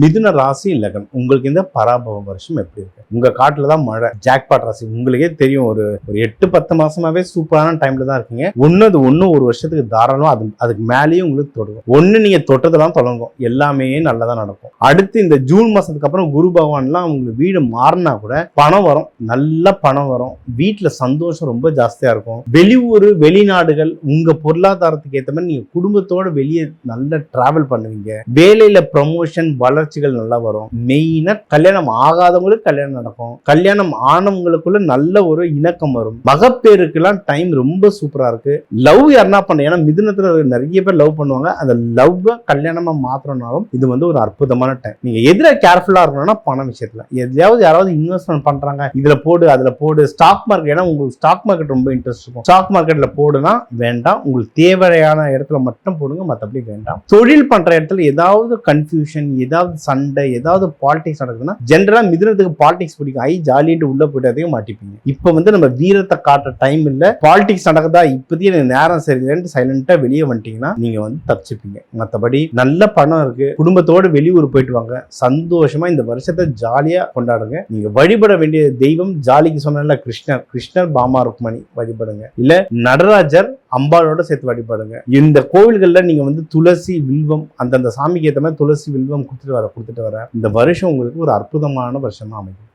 மிதுன ராசி லக்னம் உங்களுக்கு இந்த பராபவ வருஷம் எப்படி இருக்கு? உங்க காட்டுல தான் மழை, ஜாக்பாட் ராசி உங்களுக்கே தெரியும். ஒரு 8-10 மாசமாவே சூப்பரான டைம்ல தான் இருக்கீங்க. ஒன்னு ஒரு வருஷத்துக்கு தாராளமா அதுக்கு மேலேயும் உங்களுக்கு தொடங்கும். நீங்க தொட்டதெல்லாம் தொடங்கும், எல்லாமே நல்லதா நடக்கும். அடுத்து இந்த ஜூன் மாசத்துக்கு அப்புறம் குரு பகவான்லாம் உங்களுக்கு வீடு மாறினா கூட பணம் வரும், நல்ல பணம் வரும். வீட்டுல சந்தோஷம் ரொம்ப ஜாஸ்தியா இருக்கும். வெளியூர் வெளிநாடுகள் உங்க பொருளாதாரத்துக்கு ஏற்ற மாதிரி நீங்க குடும்பத்தோட வெளியே நல்ல டிராவல் பண்ணுவீங்க. வேலையில ப்ரமோஷன் வளர்ச்சிகள் நல்லா வரும். மெயினா கல்யாணம் ஆகாதவங்களுக்கு கல்யாணம் நடக்கும். கல்யாணம் ஆனவங்களுக்குள்ள நல்ல ஒரு இணக்கம் வரும். மகப்பேருக்கு எல்லாம் டைம் ரொம்ப சூப்பரா இருக்கு. லவ் யாருன்னா பண்ண, ஏன்னா மிதுனத்துல நிறைய பேர் லவ் பண்ணுவாங்க. அந்த லவ் கல்யாணமா மாத்திரனாலும் இது ஒரு அற்புதமான டைம். நீங்க எதிர கேர்ஃபுல்லா இருக்கணும்னா பண விஷயத்துல எதையாவது யாராவது இன்வெஸ்ட்மெண்ட் பண்றாங்க, இதுல போடு அதுல போடு, ஸ்டாக் மார்க்கெட், ஏன்னா உங்களுக்கு ஸ்டாக் மார்க்கெட் ரொம்ப இன்ட்ரெஸ்ட் இருக்கும். ஸ்டாக் மார்க்கெட்ல போடுனா வேண்டாம், உங்களுக்கு தேவையான இடத்துல மட்டும் போடுங்க, மற்றபடி வேண்டாம். தொழில் பண்ற இடத்துல ஏதாவது கன்ஃபியூஷன், ஏதாவது சண்டை, ஏதாவது பாலிடிக்ஸ் நடக்குதுன்னா ஜென்ரலா மிதுனத்துக்கு பாலிடிக்ஸ் பிடிக்கும். ஜாலிட்டு உள்ள போயிட்டு மாட்டிப்பீங்க. இப்ப நம்ம வீரத்தை காட்டுற டைம் இல்ல. பாலிடிக்ஸ் நடக்குதா, இப்போதைக்கு எனக்கு நேரம் சரியில்லைன்னு சைலண்டா வெளியே வந்துட்டீங்கன்னா நீங்க தப்பிச்சுப்பீங்க. மற்றபடி நல்ல பணம் இருக்கு. குடும்பத்தோடு வெளியூர் போயிட்டு வாங்க, சந்தோஷமா இந்த வருஷத்தை ஜாலியா கொண்டாடுங்க. நீங்க வழிபட வேண்டிய தெய்வம், ஜாலிக்கு சொன்ன கிருஷ்ணர் பாமா ருக்மணி வழிபடுங்க, இல்ல நடராஜர் அம்பாளோட சேர்த்து வழிபடுங்க. இந்த கோவில்கள்ல நீங்க துளசி வில்வம் அந்தந்த சாமிக்கு ஏற்ற மாதிரி துளசி வில்வம் கொடுத்துட்டு வர இந்த வருஷம் உங்களுக்கு ஒரு அற்புதமான வருஷமா அமையும்.